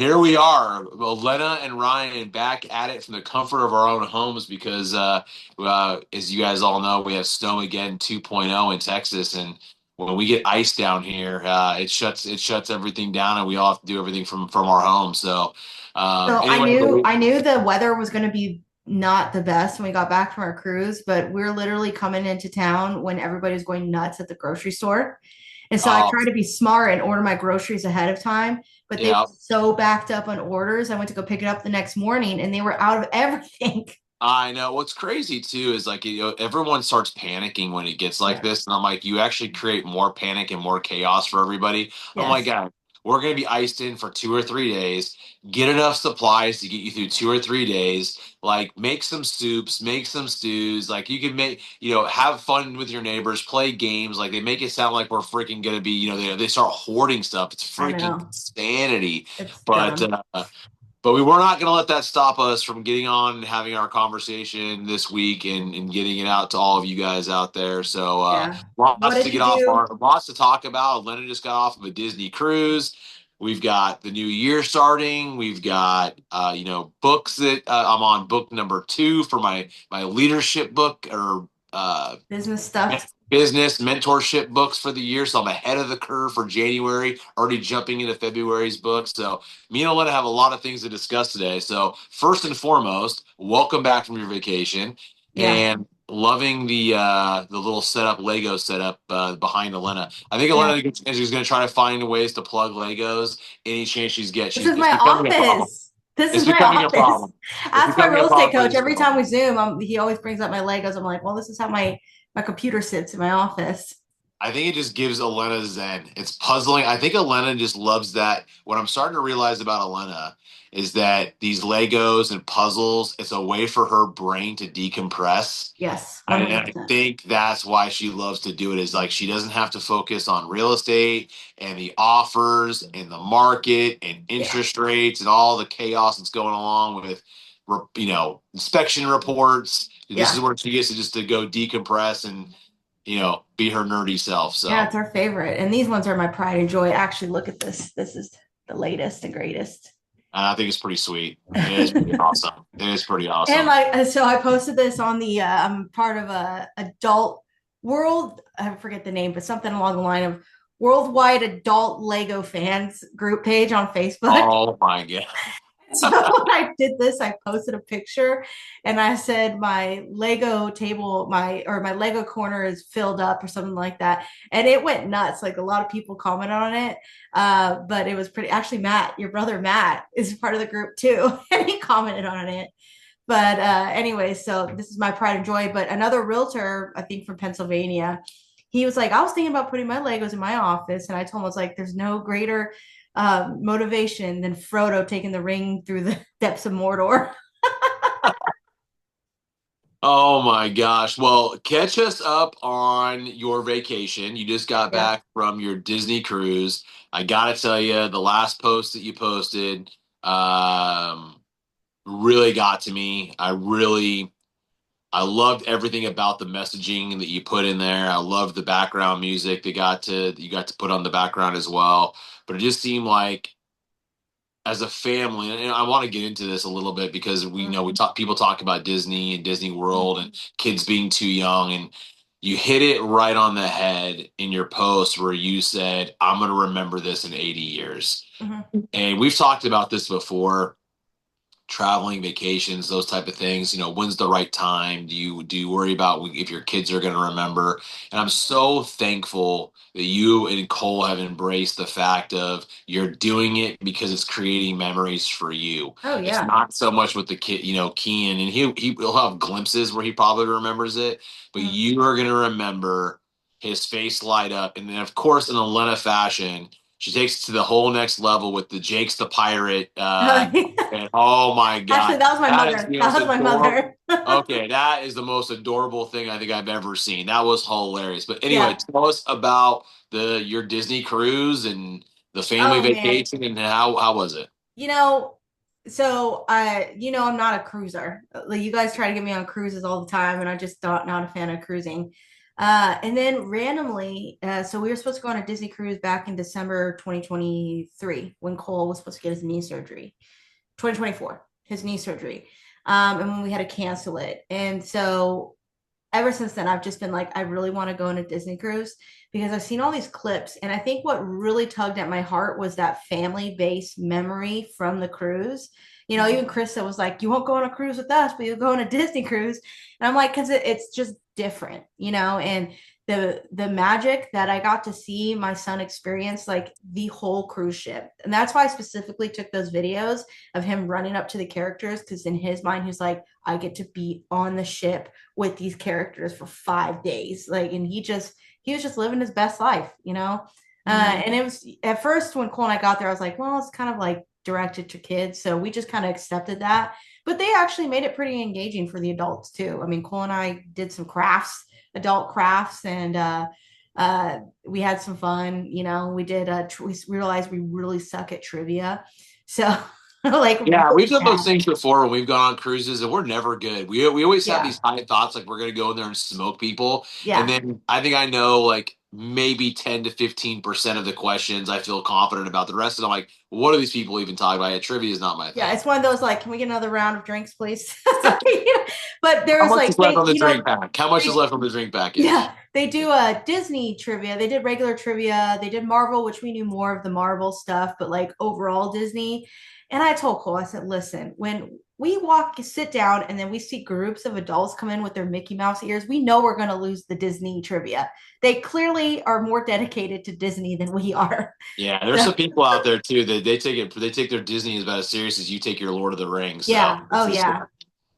here we are, Lena and Ryan back at it from the comfort of our own homes because, as you guys all know, we have Snow again 2.0 in Texas, and when we get ice down here, it shuts everything down, and we all have to do everything from our home. So, So I anyway, knew I knew the weather was going to be not the best when we got back from our cruise, but we are literally coming into town when everybody was going nuts at the grocery store. And so I oh tried to be smart and order my groceries ahead of time, but they were yeah. so backed up on orders. I went to go pick it up the next morning and they were out of everything. I know what's crazy too is like everyone starts panicking when it gets like Yeah. this, and I'm like, you actually create more panic and more chaos for everybody. I'm like, Yes. God, we're gonna be iced in for 2 or 3 days. Get enough supplies to get you through 2 or 3 days. Like, make some soups, make some stews. Like, you can make, have fun with your neighbors, play games. Like, they make it sound like we're freaking gonna be, they start hoarding stuff. It's I freaking know. insanity. It's But dumb. we were not going to let that stop us from getting on and having our conversation this week and getting it out to all of you guys out there. So, Yeah. What lots to did get you off do? our, lots to talk about. Lennon just got off of a Disney cruise. We've got the new year starting. We've got, books that I'm on book number 2 for my leadership book or Business stuff? business mentorship books for the year. So I'm ahead of the curve for January, already jumping into February's book. So me and Alena have a lot of things to discuss today. So first and foremost, welcome back from your vacation Yeah. and loving the little setup Lego setup behind Alena. I think Yeah. Alena is going to try to find ways to plug Legos any chance she's get. This She's is it's my becoming a problem. office. This It's is my becoming a office. problem. It's Ask my becoming a real estate problem for coach. you Every time still. we Zoom, he always brings up my Legos. I'm like, well, this is how my computer sits in my office. I think it just gives Elena zen. It's puzzling. I think Elena just loves that. What I'm starting to realize about Elena is that these Legos and puzzles, it's a way for her brain to decompress. Yes, And I 100%. think that's why she loves to do it is like she doesn't have to focus on real estate and the offers and the market and Yeah. interest rates and all the chaos that's going along with, inspection reports. This is Yeah. where she gets to go decompress and be her nerdy self. Yeah, So it's our favorite. And these ones are my pride and joy. Actually, look at this. This is the latest and greatest. I think it's pretty sweet. It is pretty awesome. It is pretty And awesome. so I posted this on the I'm part of a adult world, I forget the name, but something along the line of worldwide adult Lego fans group page on Facebook. Oh my god. So when I did this, I posted a picture and I said my Lego table, my Lego corner is filled up or something like that. And it went nuts. Like a lot of people commented on it. But it was pretty actually Matt, your brother Matt, is part of the group too. And he commented on it. But anyway, so this is my pride and joy. But another realtor, I think from Pennsylvania, he was like, I was thinking about putting my Legos in my office. And I told him, I was like, there's no greater motivation than Frodo taking the ring through the depths of Mordor. Oh my gosh. Well, catch us up on your vacation. You just got Yeah. back from your Disney cruise. I gotta tell you, the last post that you posted really got to me. I loved everything about the messaging that you put in there. I loved the background music that you got to put on the background as well. But it just seemed like as a family, and I want to get into this a little bit because we know we talk people talk about Disney and Disney World and kids being too young, and you hit it right on the head in your post where you said, I'm gonna remember this in 80 years. Mm-hmm. And we've talked about this before, traveling, vacations, those type of things. When's the right time? Do you worry about if your kids are going to remember? And I'm so thankful that you and Cole have embraced the fact of you're doing it because it's creating memories for you. Oh It's yeah. not so much with the kid, Kian, and he'll have glimpses where he probably remembers it, but Mm-hmm. you are going to remember his face light up, and then of course in a Lena fashion. She takes it to the whole next level with the Jake's the Pirate and oh my Actually, God, that was my that is mother. the That most was my adorable. mother. Okay, that is the most adorable thing I think I've ever seen. That was hilarious. But anyway, Yeah. tell us about the your Disney cruise and the family Oh man. vacation and how was it? You know, so I'm not a cruiser. Like, you guys try to get me on cruises all the time, and I'm just not a fan of cruising. And then randomly, so we were supposed to go on a Disney cruise back in December 2023 when Cole was supposed to get his knee surgery. 2024, his knee surgery. And when we had to cancel it. And so ever since then, I've just been like, I really want to go on a Disney cruise because I've seen all these clips. And I think what really tugged at my heart was that family based memory from the cruise. You know, even Krista was like, you won't go on a cruise with us, but you'll go on a Disney cruise. And I'm like, because it's just different, you know, and the magic that I got to see my son experience like the whole cruise ship. And that's why I specifically took those videos of him running up to the characters because in his mind, he's like, I get to be on the ship with these characters for 5 days. Like, and he was just living his best life, you know? And it was at first when Cole and I got there, I was like, well, it's kind of like directed to kids. So we just kind of accepted that. But they actually made it pretty engaging for the adults too. I mean, Cole and I did some crafts, adult crafts, and we had some fun. You know, we did, we realized we really suck at trivia. So, like, Yeah, really we've done those bad. things before when we've gone on cruises, and we're never good. We always have Yeah. these high thoughts like we're gonna go in there and smoke people, and Yeah. then I think I know like maybe 10 to 15% of the questions I feel confident about. The rest of them, like, what are these people even talking about? Yeah, trivia is not my Yeah, thing. it's one of those like, can we get another round of drinks, please? But How there's much like is left they, on the you know, drink pack? How much is they left on the drink package? yeah, they do a Disney trivia. They did regular trivia. They did Marvel, which we knew more of the Marvel stuff, but like overall Disney. And I told Cole, I said, listen, when we walk, sit down, and then we see groups of adults come in with their Mickey Mouse ears, we know we're going to lose the Disney trivia. They clearly are more dedicated to Disney than we are. Yeah, there's So, some people out there too that they take their Disney about as serious as you take your Lord of the Rings. So yeah. it's Oh, just yeah.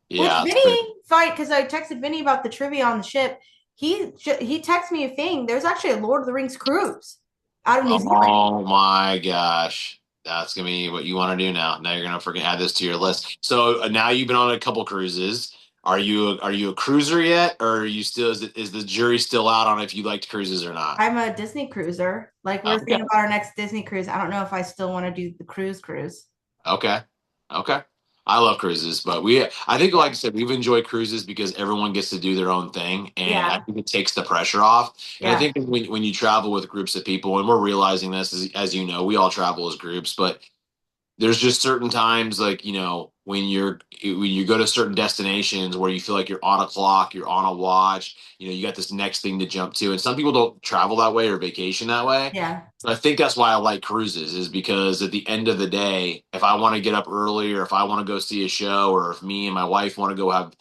Which yeah, it's pretty. Vinny fight because I texted Vinny about the trivia on the ship. He texted me a thing. There's actually a Lord of the Rings cruise out of New Zealand. Oh my gosh. That's gonna be what you want to do now. Now you're gonna freaking add this to your list. So now you've been on a couple cruises. Are you a cruiser yet, or are you still is the jury still out on if you liked cruises or not? I'm a Disney cruiser. Like we're Okay. thinking about our next Disney cruise. I don't know if I still want to do the cruise. Okay. Okay. I love cruises, but I think, like I Yeah. said, we've enjoyed cruises because everyone gets to do their own thing. And I Yeah. think it takes the pressure off. And I Yeah. think when you travel with groups of people, and we're realizing this, as you know, we all travel as groups, but there's just certain times like when you go to certain destinations where you feel like you're on a clock, you're on a watch, you got this next thing to jump to, and some people don't travel that way or vacation that way. Yeah. So I think that's why I like cruises, is because at the end of the day, if I want to get up early, or if I want to go see a show, or if me and my wife want to go have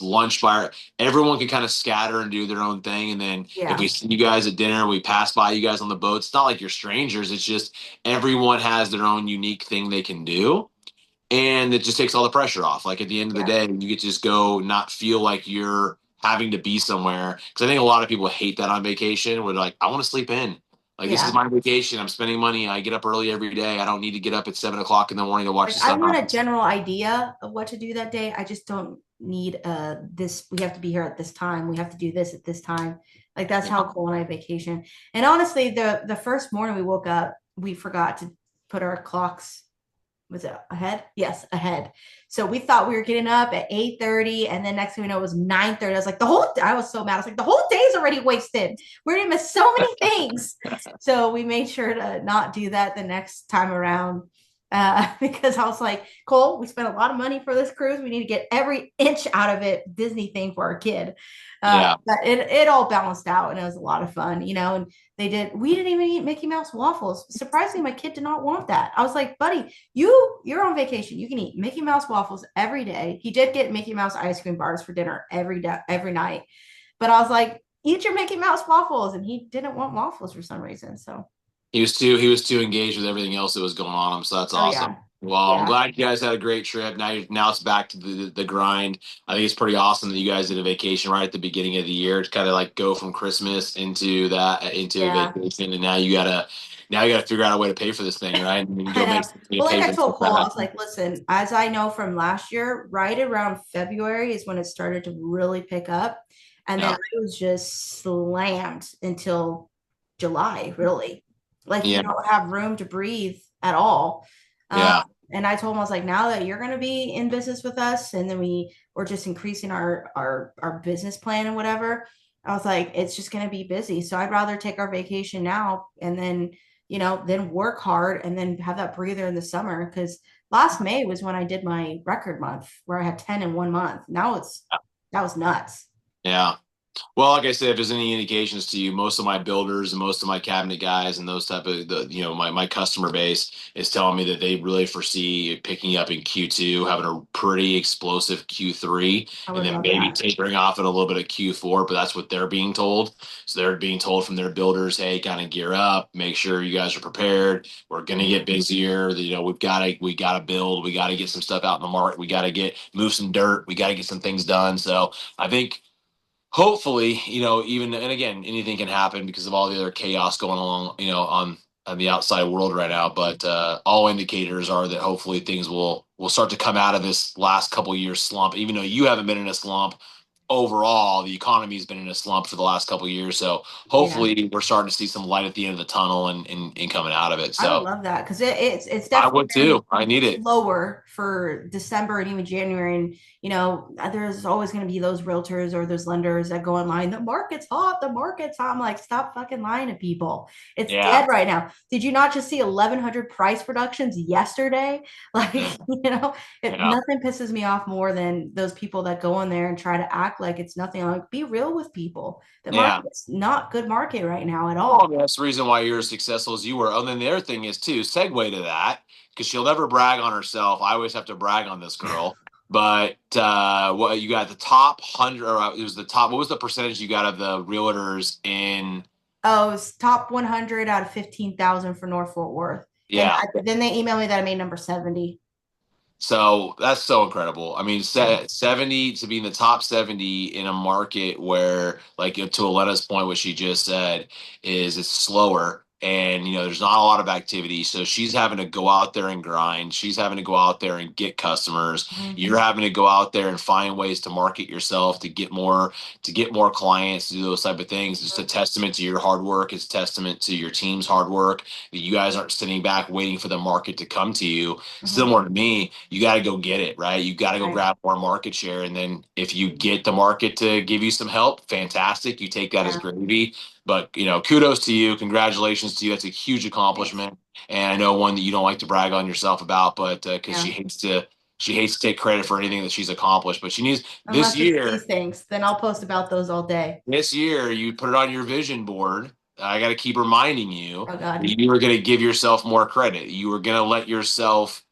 lunch by, everyone can kind of scatter and do their own thing. And then if we Yeah. see you guys at dinner, we pass by you guys on the boat, it's not like you're strangers, it's just everyone has their own unique thing they can do. And it just takes all the pressure off. Like at the end of the Yeah. day, you get to just go, not feel like you're having to be somewhere. Because I think a lot of people hate that on vacation, where they're like, I want to sleep in. Like, this is Yeah. my vacation. I'm spending money. I get up early every day. I don't need to get up at 7 o'clock in the morning to watch Like the I want a sunrise. general idea of what to do that day. I just don't need this. We have to be here at this time. We have to do this at this time. Like that's how Yeah. Cole and I vacation. And honestly, the first morning we woke up, we forgot to put our clocks. Was it ahead? Yes, ahead. So we thought we were getting up at 8:30, and then next thing we know it was 9:30. I was like, I was so mad. I was like, the whole day's already wasted. We're gonna miss so many things. So we made sure to not do that the next time around. Because I was like, Cole, we spent a lot of money for this cruise. We need to get every inch out of it, Disney thing for our kid. Yeah. But it all balanced out and it was a lot of fun, you know. And we didn't even eat Mickey Mouse waffles. Surprisingly, my kid did not want that. I was like, buddy, you're on vacation. You can eat Mickey Mouse waffles every day. He did get Mickey Mouse ice cream bars for dinner every day, every night. But I was like, eat your Mickey Mouse waffles. And he didn't want waffles for some reason. So, He was too engaged with everything else that was going on. So that's oh, awesome. yeah. Well, I'm Yeah. glad you guys had a great trip. Now it's back to the grind. I think it's pretty awesome that you guys did a vacation right at the beginning of the year to kind of like go from Christmas into a Yeah. vacation, and now you gotta figure out a way to pay for this thing, right? And then I go make know. some money to Well, like pay I for told stuff Cole, I that. was like, listen, as I know from last year, right around February is when it started to really pick up. And then Yeah, I was just slammed until July, really. Like you yeah, don't have room to breathe at all. Um, yeah. and I told him, I was like, now that you're going to be in business with us, and then we're just increasing our business plan and whatever. I was like, it's just going to be busy. So I'd rather take our vacation now and then, then work hard and then have that breather in the summer. Because last May was when I did my record month where I had 10 in 1 month. That was nuts. Yeah. Well, like I said, if there's any indications to you, most of my builders and most of my cabinet guys and those type of my customer base is telling me that they really foresee it picking up in Q2, having a pretty explosive Q3, I and would then love maybe that. tapering off in a little bit of Q4. But that's what they're being told. So they're being told from their builders, hey, kind of gear up, make sure you guys are prepared. We're gonna get busier. We gotta build. We gotta get some stuff out in the market. We gotta move some dirt. We gotta get some things done. So I think hopefully, even and again, anything can happen because of all the other chaos going along, on the outside world right now. But all indicators are that hopefully things will start to come out of this last couple years slump. Even though you haven't been in a slump, overall, the economy's been in a slump for the last couple years. So Yeah. hopefully, we're starting to see some light at the end of the tunnel and coming out of it. I would So love that because it's I definitely would been too. I need it. slower for December and even January. And there's always going to be those realtors or those lenders that go online. The market's hot. The market's hot. I'm like, stop fucking lying to people. It's Yeah. dead right now. Did you not just see 1,100 price reductions yesterday? Like, Yeah. Yeah. nothing pisses me off more than those people that go in there and try to act like it's nothing. I'm like, be real with people. The Yeah. market's not good market right now at Well, I all. mean, that's the reason why you're as successful as you were. Oh, and then the other thing is too, segue to that, because she'll never brag on herself. I always have to brag on this girl. But what you got the top 100, or it was the top, what was the percentage you got of the realtors in? Oh, it's top 100 out of 15,000 for North Fort Worth. And Yeah. then they emailed me that I made number 70. So that's so incredible. I mean, Yeah. 70 to be in the top 70 in a market where, like, to Alena's point, what she just said is it's slower and, there's not a lot of activity. So she's having to go out there and grind. She's having to go out there and get customers. Mhm. You're having to go out there and find ways to market yourself to get more clients, to do those type of things. It's a testament to your hard work. It's a testament to your team's hard work that you guys aren't sitting back waiting for the market to come to you. Mhm. Similar to me, you got to go get it, right? You got to go Right. grab more market share. And then if you get the market to give you some help, fantastic. You take that as Yeah. gravy. But, kudos to you. Congratulations to you. That's a huge Thanks. accomplishment. And I know one that you don't like to brag on yourself about, but because Yeah. she hates to take credit for anything that she's accomplished. But she needs Unless it's these things, then I'll post about those all day. this year, you put it on your vision board. I got to keep reminding you Oh God. that you are going to give yourself more credit. You are going to let yourself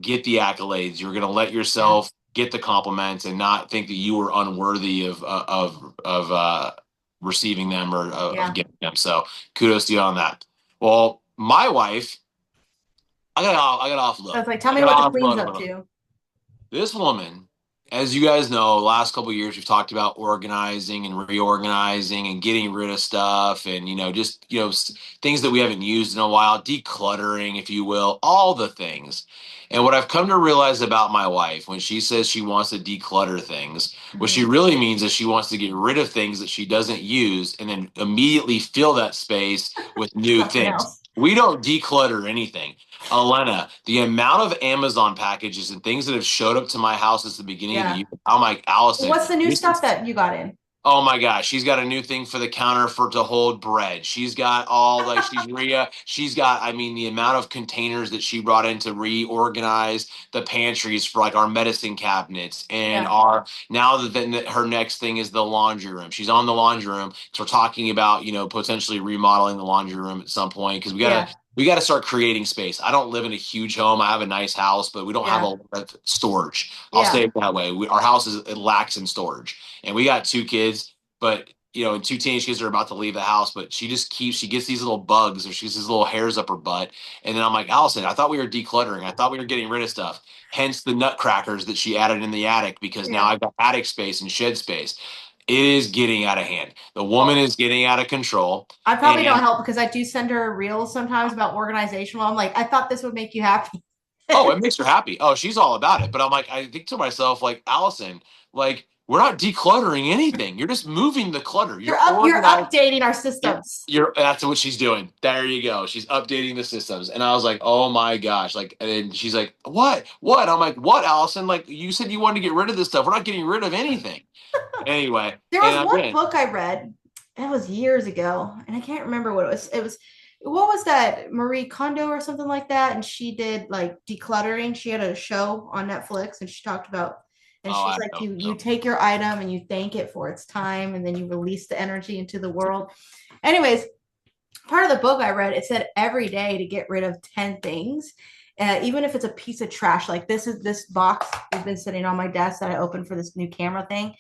get the accolades. You're going to let Yeah. yourself get the compliments and not think that you were unworthy of receiving them or of Yeah. getting them. So kudos to you on that. Well, my wife, I got to So offload. it's like, tell I me got what the to queen's offload a up little. to. This woman, as you guys know, last couple of years we've talked about organizing and reorganizing and getting rid of stuff and just things that we haven't used in a while, decluttering, if you will, all the things. And what I've come to realize about my wife when she says she wants to declutter things, what she Mhm. really means is she wants to get rid of things that she doesn't use and then immediately fill that space with new Something things. else. We don't declutter anything. Elena, the amount of Amazon packages and things that have showed up to my house since the beginning of the Yeah. year, I'm like, Allison, What's the new this stuff is, that you got in? oh my gosh, she's got a new thing for the counter for to hold bread. She's got all like she's got, I mean, the amount of containers that she brought in to reorganize the pantries for like our medicine cabinets and Yeah. our now that then her next thing is the laundry room. She's on the laundry room. So we're talking about, potentially remodeling the laundry room at some point because Yeah. we got to start creating space. I don't live in a huge home. I have a nice house, but we don't have a Yeah. lot of storage. I'll say Yeah. it that way. Our house it lacks in storage, and we got two kids, but and two teenage kids are about to leave the house. But she gets these little bugs or she gets these little hairs up her butt, and then I'm like, Allison, I thought we were decluttering. I thought we were getting rid of stuff. Hence the nutcrackers that she added in the attic because now Yeah. I've got attic space and shed space. It is getting out of hand. The woman Well, is getting out of control, I probably don't and help because I do send her reels sometimes about organizational. I'm like, I thought this would make you happy. oh, it makes her happy. Oh, she's all about it. But I'm like, I think to myself, like, Allison, like, we're not decluttering anything. You're just moving the clutter. You're updating our You're, systems. that's what she's doing. There you go. She's updating the systems. And I was like, oh my gosh. Like, and then she's like, what? I'm like, what, Allison? Like, you said you wanted to get rid of this stuff. We're not getting rid of anything. Anyway, There was and one again, book I read. It was years ago, and I can't remember what it was. It was what was that, Marie Kondo or something like that? And she did like decluttering. She had a show on Netflix, and she talked about. And oh, she's I like, don't you know. take your item and you thank it for its time, and then you release the energy into the world. Anyways, part of the book I read, it said every day to get rid of 10 things. Even if it's a piece of trash, like this box has been sitting on my desk that I opened for this new camera thing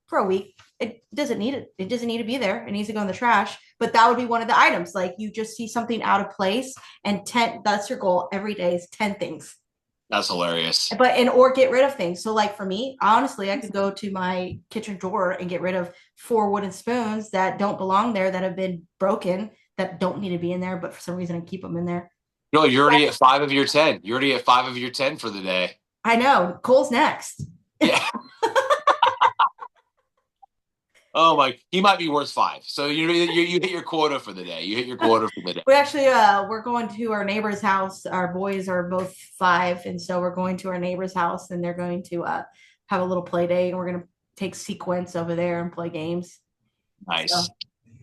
for a week. It doesn't need it. It doesn't need to be there. It needs to go in the trash. But that would be one of the items. Like you just see something out of place, and 10, that's your goal every day is 10 things. That's hilarious. But and or get rid of things. So like for me, honestly, I could go to my kitchen drawer and get rid of 4 wooden spoons that don't belong there, that have been broken, that don't need to be in there, but for some reason I keep them in there. No, you're already at 5 of your 10. You're already at 5 of your 10 for the day. I know. Cole's next. Yeah. Oh my, he might be worth 5. So you hit your quota for the day. You hit your quota for the day. We actually we're going to our neighbor's house. Our boys are both 5, and so we're going to our neighbor's house, and they're going to have a little play day, and we're going to take sequence over there and play games. So Nice.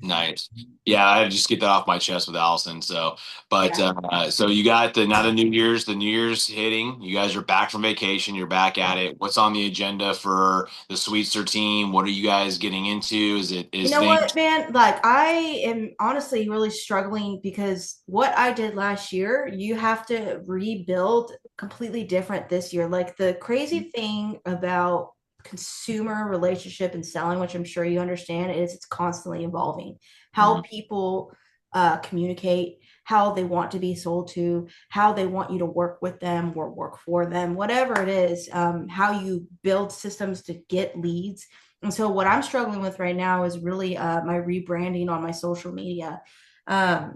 Nice. Yeah, I just get that off my chest with Allison. So, but yeah, so you got the now the New Year's hitting. You guys are back from vacation. You're back yeah. at it. What's on the agenda for the Sweetster team? What are you guys getting into? You Is know things? what, man? Like, I am honestly really struggling because what I did last year, you have to rebuild completely different this year. Like, the crazy thing about consumer relationship and selling, which I'm sure you understand, is it's constantly evolving. How Mhm. people communicate, how they want to be sold to, how they want you to work with them or work for them, whatever it is, how you build systems to get leads. And so what I'm struggling with right now is really my rebranding on my social media,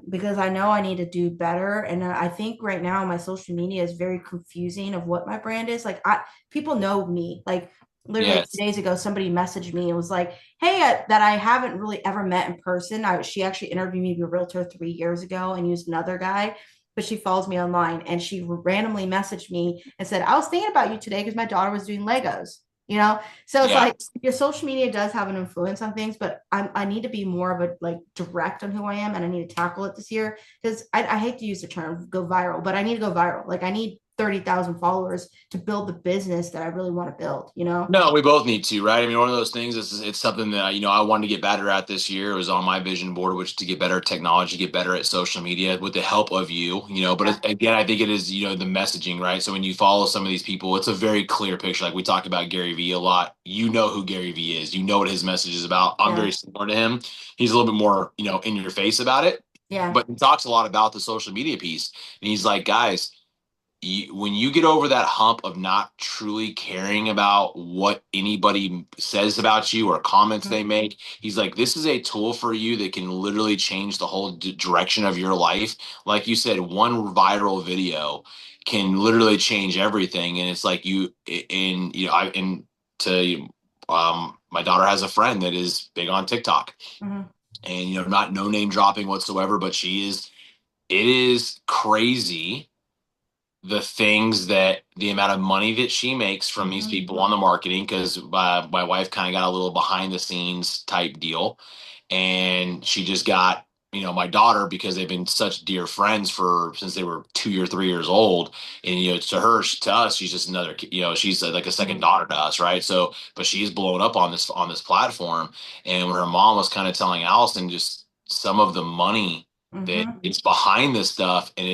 because I know I need to do better. And I think right now my social media is very confusing of what my brand is. Like people know me. Like literally Yes. 2 days ago, somebody messaged me and was like, "Hey, that I haven't really ever met in person. She actually interviewed me to be a realtor 3 years ago and used another guy." But she follows me online, and she randomly messaged me and said, "I was thinking about you today because my daughter was doing Legos." You know, so it's Yeah. like your social media does have an influence on things, but I need to be more of a like direct on who I am, and I need to tackle it this year because I hate to use the term go viral, but I need to go viral. Like I need 30,000 followers to build the business that I really want to build, you know? No, we both need to, right? I mean, one of those things is it's something that I wanted to get better at this year. It was on my vision board, which to get better at technology, get better at social media with the help of you. But Yeah. again, I think it is, the messaging, right? So when you follow some of these people, it's a very clear picture. Like we talk about Gary Vee a lot. You know who Gary Vee is. You know what his message is about. I'm Yeah. very similar to him. He's a little bit more, in your face about it, Yeah. but he talks a lot about the social media piece. And he's like, guys, when you get over that hump of not truly caring about what anybody says about you or comments Mhm. they make, he's like, this is a tool for you that can literally change the whole direction of your life. Like you said, one viral video can literally change everything. And it's like to my daughter has a friend that is big on TikTok, Mhm. and not no name dropping whatsoever, but it is crazy the amount of money that she makes from these Mhm. people on the marketing, because my wife kind of got a little behind the scenes type deal, and she just got my daughter, because they've been such dear friends for since they were 2 or 3 years old, and to us she's just another she's like a second Mhm. daughter to us, right? So but she's blown up on this platform, and when her mom was kind of telling Allison just some of the money that Mhm. it's behind this stuff, and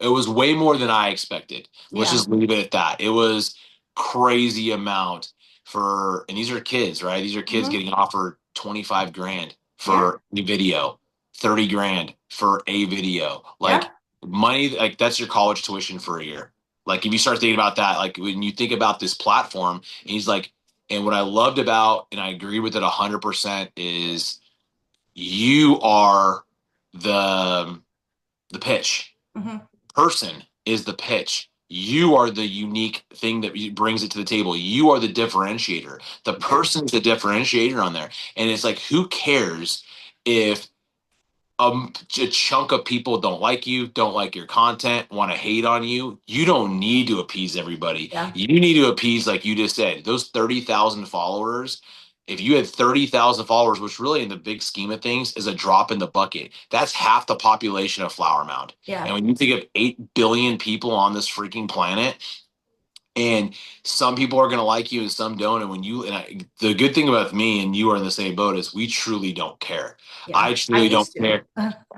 it was way more than I expected. Let's Yeah. just leave it at that. It was crazy amount and these are kids, right? These are kids Mhm. getting offered 25 grand Yeah. for a video, 30 grand for a video. Like Yeah. money, like that's your college tuition for a year. Like if you start thinking about that, like when you think about this platform, and he's like, and what I loved about, and I agree with it 100%, is you are the pitch Mhm. person is the pitch. You are the unique thing that brings it to the table. You are the differentiator. The Yeah. person's the differentiator on there. And it's like, who cares if a chunk of people don't like you, don't like your content, want to hate on you? You don't need to appease everybody. Yeah. You need to appease, like you just said, those 30,000 followers. If you had 30,000 followers, which really in the big scheme of things is a drop in the bucket, that's half the population of Flower Mound. And Yeah. when you think of 8 billion people on this freaking planet, and some people are going to like you and some don't, and the good thing about me and you are in the same boat is we truly don't care. Yeah. I I truly don't used to. care.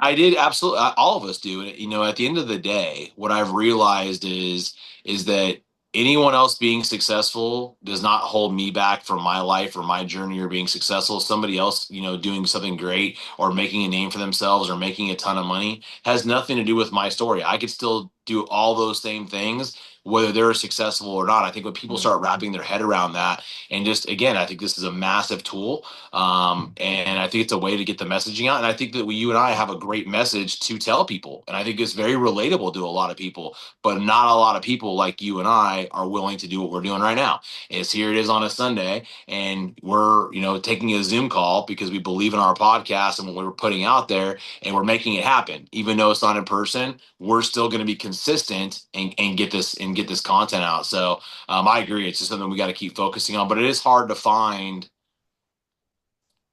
I did absolutely. All of us do. And at the end of the day, what I've realized is that anyone else being successful does not hold me back from my life or my journey or being successful. Somebody else, doing something great or making a name for themselves or making a ton of money has nothing to do with my story. I could still do all those same things whether they're successful or not. I think when people Mhm. start wrapping their head around that, and just again, I think this is a massive tool, and I think it's a way to get the messaging out. And I think that you and I have a great message to tell people, and I think it's very relatable to a lot of people. But not a lot of people like you and I are willing to do what we're doing right now. Is here it is on a Sunday, and we're taking a Zoom call because we believe in our podcast and what we're putting out there, and we're making it happen, even though it's not in person. We're still going to be consistent and get this content out. So I agree. It's just something we got to keep focusing on. But it is hard to find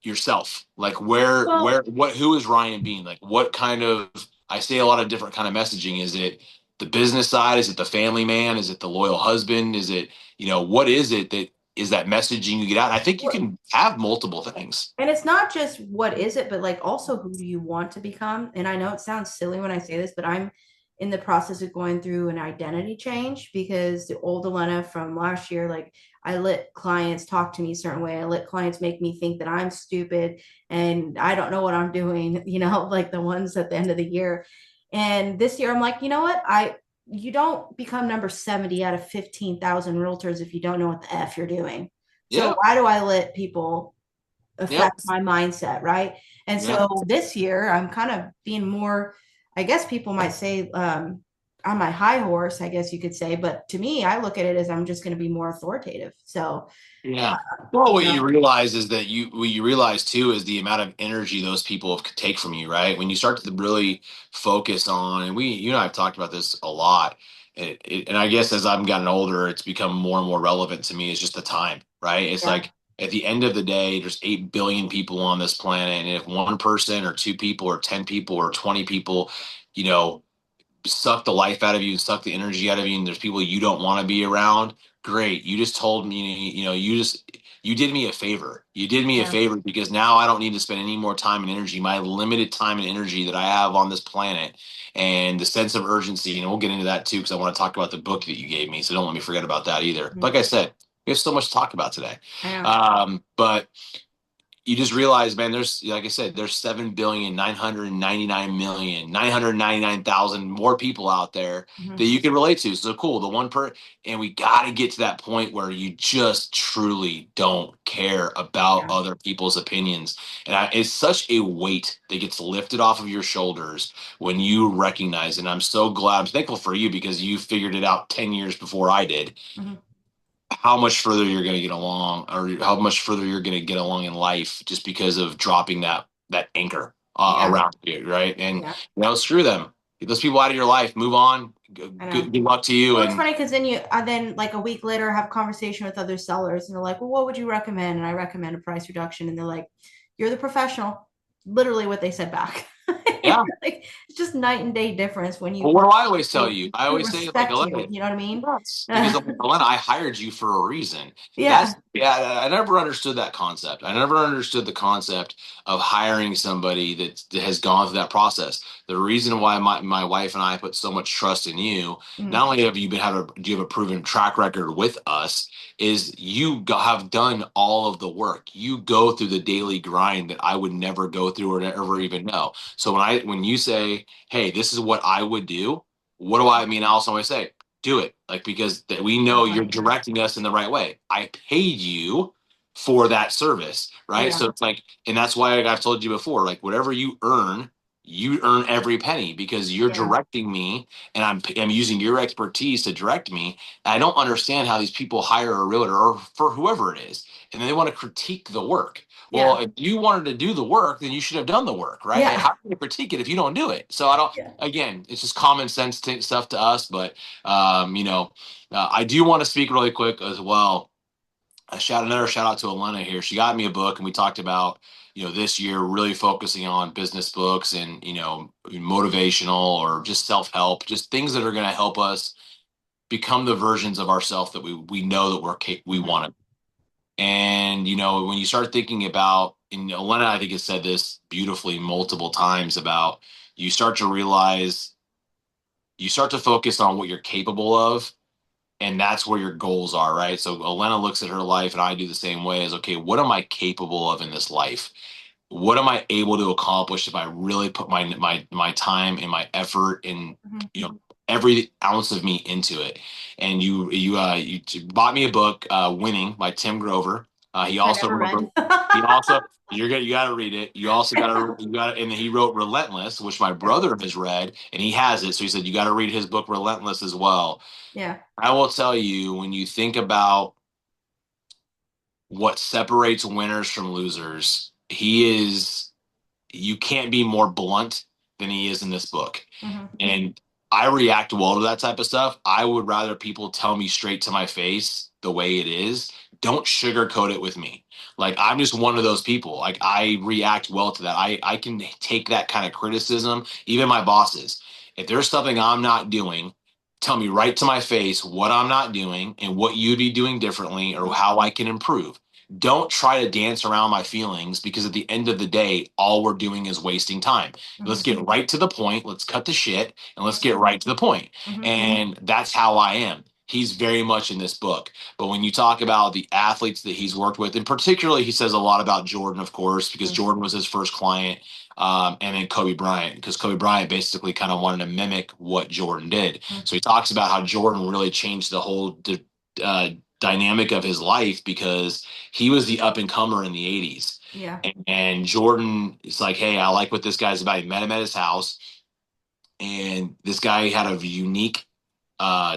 yourself. Like Well, who is Ryan Bean? Like what kind of? I say a lot of different kind of messaging. Is it the business side? Is it the family man? Is it the loyal husband? Is it what is it that is that messaging you get out? And I think you can have multiple things. and it's not just what is it, but like also who do you want to become? And I know it sounds silly when I say this, but I'm in the process of going through an identity change because the old Elena from last year, like I let clients talk to me a certain way. I let clients make me think that I'm stupid and I don't know what I'm doing, like the ones at the end of the year. And this year I'm like, you know what? You don't become number 70 out of 15,000 realtors if you don't know what the F you're doing. So Yeah. why do I let people Yep. affect my mindset, right? And Yeah. so this year, I'm kind of being more, I guess people might say, on my high horse, I guess you could say. But to me, I look at it as I'm just going to be more authoritative. So, Yeah. Well, you what you know, realize is that what you realize too is the amount of energy those people could take from you, right? When you start to really focus on, and you and I have talked about this a lot, and I guess as I've gotten older, it's become more and more relevant to me. Is just the time, right? It's yeah, like at the end of the day, there's 8 billion people on this planet, and if one person or two people or 10 people or 20 people, you know, suck the life out of you and suck the energy out of you and there's people you don't want to be around, great. You just told me, you did me a favor. You did me a yeah, favor because now I don't need to spend any more time and energy, my limited time and energy that I have on this planet and the sense of urgency. And we'll get into that too because I want to talk about the book that you gave me. So don't let me forget about that either. mhm, Like I said, we have so much to talk about today. I know. But you just realize, man, there's like I said, there's 7,999,999,000 more people out there that Mhm, you can relate to. So cool, the one per and we got to get to that point where you just truly don't care about yeah, other people's opinions. And it's such a weight that gets lifted off of your shoulders when you recognize. And I'm so glad, I'm thankful for you because you figured it out 10 years before I did mhm, how much further you're going to get along or how much further you're going to get along in life just because of dropping that anchor yeah, around you, right? And yeah. screw them, get those people out of your life, move on. I know. Good luck to you. Well, it's And funny because I then like a week later have a conversation with other sellers and they're like, well, what would you recommend? And I recommend a price reduction. And they're like, you're the professional. Literally what they said back. yeah. Like it's just night and day difference when Well, you what do I always tell people you? I who always say, like, respect you. Elena, You know what I mean? yes, because Elena, I hired you for a reason. Yeah. Yeah, I never understood that concept. I never understood the concept of hiring somebody that has gone through that process. The reason why my wife and I put so much trust in you, Mhm. not only have you do you have a proven track record with us, is have done all of the work. You go through the daily grind that I would never go through or ever even know. So when you say, hey, this is what I would do. What do I mean? I also always say, do it. Like, because we know you're directing us in the right way. I paid you for that service, right? Yeah. So it's like, and that's why I've told you before, like, whatever you earn, you earn every penny because you're Yeah. directing me and I'm using your expertise to direct me. And I don't understand how these people hire a realtor or for whoever it is, and then they want to critique the work. Well, Yeah. if you wanted to do the work, then you should have done the work, right? And Yeah. how can you critique it if you don't do it? So I don't, Yeah. again, it's just common sense stuff to us. But, I do want to speak really quick as well. Another shout out to Elena here. She got me a book, and we talked about this year really focusing on business books and motivational or just self help, just things that are going to help us become the versions of ourselves that we know that we Mhm. want to. And when you start thinking about, and Elena I think has said this beautifully multiple times about you start to realize you start to focus on what you're capable of, and that's where your goals are, right? So Elena looks at her life, and I do the same way, as okay, what am I capable of in this life? What am I able to accomplish if I really put my time and my effort and Mhm. every ounce of me into it? And you bought me a book, Winning by Tim Grover. He I also never read. wrote he also you got to read it. You also got to, and he wrote Relentless, which my brother has read, and he has it. So he said you got to read his book Relentless as well. Yeah. I will tell you, when you think about what separates winners from losers, you can't be more blunt than he is in this book. Mhm. And I react well to that type of stuff. I would rather people tell me straight to my face the way it is. Don't sugarcoat it with me. Like, I'm just one of those people. Like, I react well to that. I can take that kind of criticism, even my bosses. If there's something I'm not doing, tell me right to my face what I'm not doing and what you'd be doing differently or how I can improve. Don't try to dance around my feelings, because at the end of the day, all we're doing is wasting time. Let's Mhm. get right to the point. Let's cut the shit and let's Mhm. get right to the point. Mhm. And that's how I am. He's very much in this book. But when you talk about the athletes that he's worked with, and particularly he says a lot about Jordan, of course, because Mhm. Jordan was his first client, and then Kobe Bryant, because Kobe Bryant basically kind of wanted to mimic what Jordan did. Mhm. So he talks about how Jordan really changed the whole uh, dynamic of his life, because he was the up and comer in the 80s. Yeah. And Jordan is like, hey, I like what this guy's about. He met him at his house, and this guy had a unique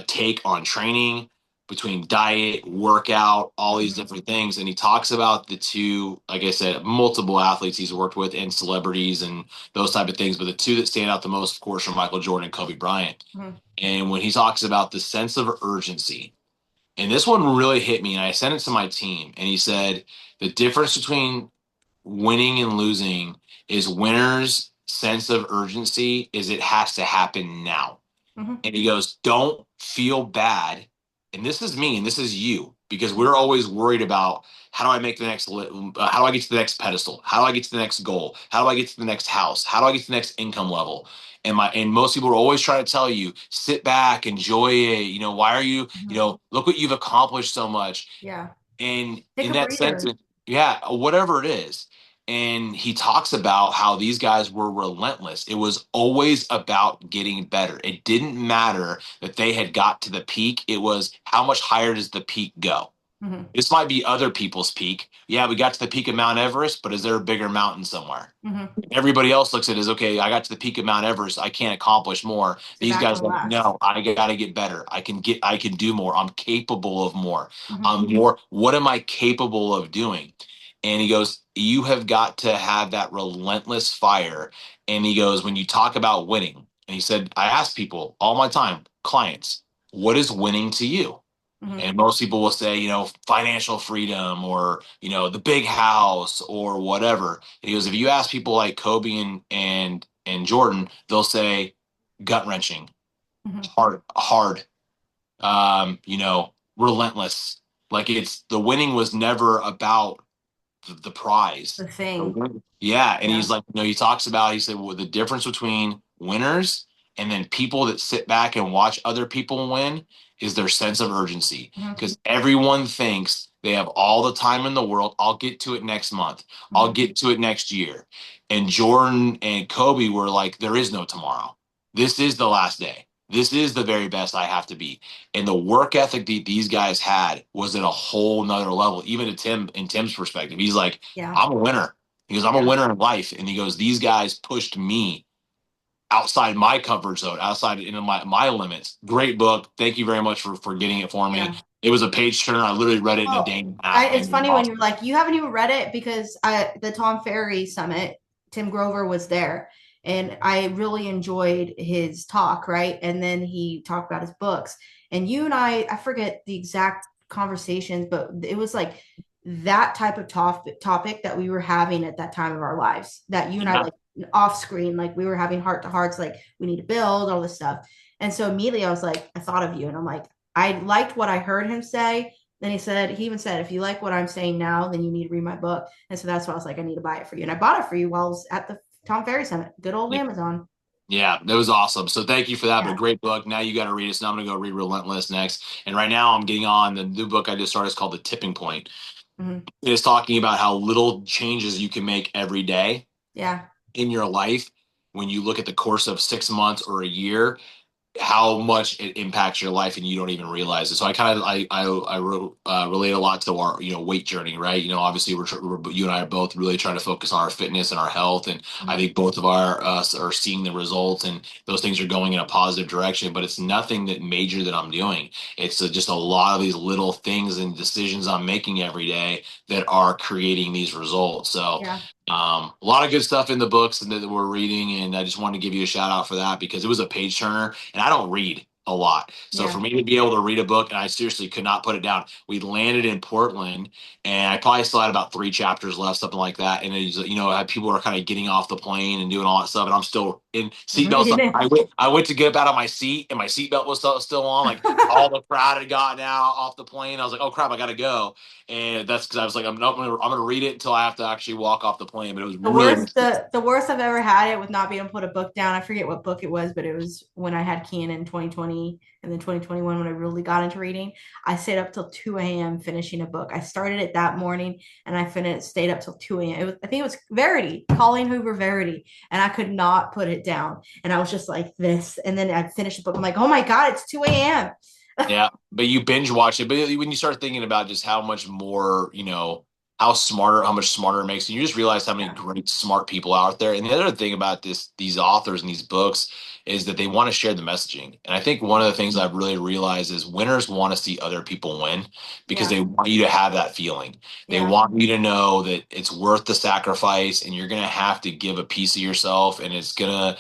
take on training between diet, workout, all these Mhm. different things. And he talks about the two, like I said, multiple athletes he's worked with and celebrities and those type of things. But the two that stand out the most, of course, are Michael Jordan and Kobe Bryant. Mhm. And when he talks about the sense of urgency, and this one really hit me, and I sent it to my team, and he said the difference between winning and losing is winners' sense of urgency is it has to happen now. Mhm. And he goes, don't feel bad. And this is me and this is you, because we're always worried about how do I make the how do I get to the next pedestal? How do I get to the next goal? How do I get to the next house? How do I get to the next income level? And most people are always trying to tell you, sit back, enjoy it. Why are you, Mhm. look what you've accomplished so much. Yeah. And Take in a that sense, breather. yeah, whatever it is. And he talks about how these guys were relentless. It was always about getting better. It didn't matter that they had got to the peak. It was how much higher does the peak go? Mhm. This might be other people's peak. Yeah, we got to the peak of Mount Everest, but is there a bigger mountain somewhere? Mhm. Everybody else looks at it as, okay, I got to the peak of Mount Everest. I can't accomplish more. Sit These back guys and are like, relax. no, I got to get better. I can do more. I'm capable of more. Mhm. I'm more. What am I capable of doing? And he goes, you have got to have that relentless fire. And he goes, when you talk about winning, and he said, I ask people all my time, clients, what is winning to you? Mhm. And most people will say, financial freedom, or, the big house or whatever. And he goes, if you ask people like Kobe and Jordan, they'll say gut wrenching, Mhm. hard, relentless. Like, it's the winning was never about the prize. The thing. Yeah. And Yeah. he's like, he talks about, he said, well, the difference between winners and then people that sit back and watch other people win is their sense of urgency. Mhm. Because everyone thinks they have all the time in the world. I'll get to it next month. I'll Mhm. get to it next year. And Jordan and Kobe were like, there is no tomorrow. This is the last day. This is the very best I have to be. And the work ethic that these guys had was at a whole nother level, even to Tim's perspective. He's like, Yeah. I'm a winner. He goes, I'm a Yeah. winner in life. And he goes, these guys pushed me outside my comfort zone, outside my limits. Great book. Thank you very much for getting it for me. Yeah. It was a page turner. I literally read it in a day Well, and a half, it's and it was funny when you're awesome. like, you haven't even read it because the Tom Ferry Summit, Tim Grover was there, and I really enjoyed his talk, right? And then he talked about his books, and you and I forget the exact conversations, but it was like that type of topic that we were having at that time of our lives. That you and I Yeah. like off screen, like we were having heart to hearts, like we need to build all this stuff. And so immediately I was like, I thought of you, and I'm like, I liked what I heard him say. Then he even said, if you like what I'm saying now, then you need to read my book. And so that's why I was like, I need to buy it for you. And I bought it for you while I was at the Tom Ferry Summit. Good old Yeah. Amazon. Yeah, that was awesome. So thank you for that. But Yeah. great book. Now you got to read it. So now I'm going to go read Relentless next. And right now I'm getting on the new book I just started. It's called The Tipping Point. Mhm. It's talking about how little changes you can make every day Yeah. in your life when you look at the course of 6 months or a year, how much it impacts your life and you don't even realize it. So I kind of relate a lot to our weight journey, right? Obviously you and I are both really trying to focus on our fitness and our health, and I Mhm. think both of our us are seeing the results, and those things are going in a positive direction. But it's nothing that major that I'm doing. It's just a lot of these little things and decisions I'm making every day that are creating these results. So Yeah. a lot of good stuff in the books that we're reading, and I just wanted to give you a shout out for that because it was a page turner, and I don't read a lot. So for Yeah. me to be able to read a book, and I seriously could not put it down. We landed in Portland, and I probably still had about 3 chapters left, something like that. And it's, I had people are kind of getting off the plane and doing all that stuff, and I'm still in seatbelts. Reading it. I went to get up out of my seat, and my seatbelt was still on. Like all the crowd had gotten out off the plane. I was like, oh crap, I gotta go. And that's because I was like, I'm gonna read it until I have to actually walk off the plane. But it was The really. worst, the worst I've ever had it with not being able to put a book down. I forget what book it was, but it was when I had Kian in 2020 and then 2021 when I really got into reading. I stayed up till 2 a.m. finishing a book. I started it that morning and I finished stayed up till 2 a.m. I think it was Verity, Colleen Hoover Verity, and I could not put it down. And I was just like this. And then I finished the book. I'm like, oh my God, it's 2 a.m. Yeah, but you binge watch it. But when you start thinking about just how much more, how much smarter it makes you, you just realize how many Yeah. great, smart people are out there. And the other thing about these authors and these books is that they want to share the messaging. And I think one of the things I've really realized is winners want to see other people win because Yeah. they want you to have that feeling. They Yeah. want you to know that it's worth the sacrifice and you're going to have to give a piece of yourself, and it's gonna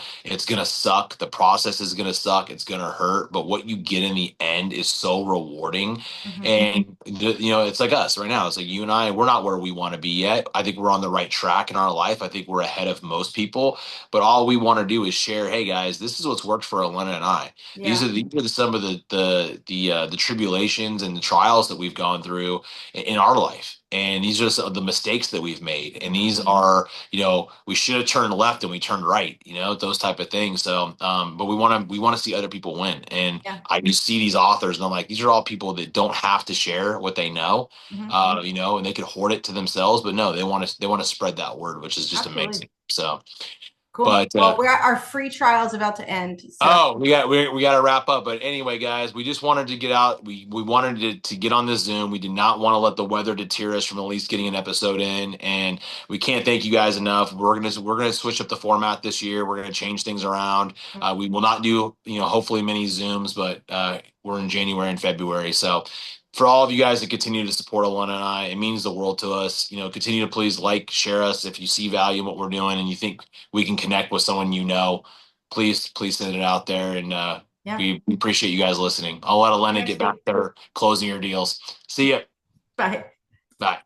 suck. The process is gonna suck. It's gonna hurt, but what you get in the end is so rewarding. Mhm. And it's like us right now. It's like you and I. We're not where we want to be yet. I think we're on the right track in our life. I think we're ahead of most people. But all we want to do is share. Hey guys, this is what's worked for Elena and I. Yeah. These are some of the tribulations and the trials that we've gone through in our life. And these are the mistakes that we've made. And these are, we should have turned left and we turned right, those type of things. So, but we want to see other people win. And Yeah. I just see these authors and I'm like, these are all people that don't have to share what they know, Mhm. and they could hoard it to themselves, but no, they want to spread that word, which is just Absolutely. amazing. So, Cool. but, Well, our free trial is about to end. So oh, we got to wrap up. But anyway, guys, we just wanted to get out. We wanted to get on this Zoom. We did not want to let the weather deter us from at least getting an episode in. And we can't thank you guys enough. We're gonna switch up the format this year. We're gonna change things around. We will not do hopefully many Zooms, but we're in January and February. So for all of you guys that continue to support Alana and I, it means the world to us. Continue to please like, share us if you see value in what we're doing and you think we can connect with someone please send it out there. And yeah. we appreciate you guys listening. I'll let Elena Thanks, get back Steve. there closing your deals. See ya. Bye. Bye.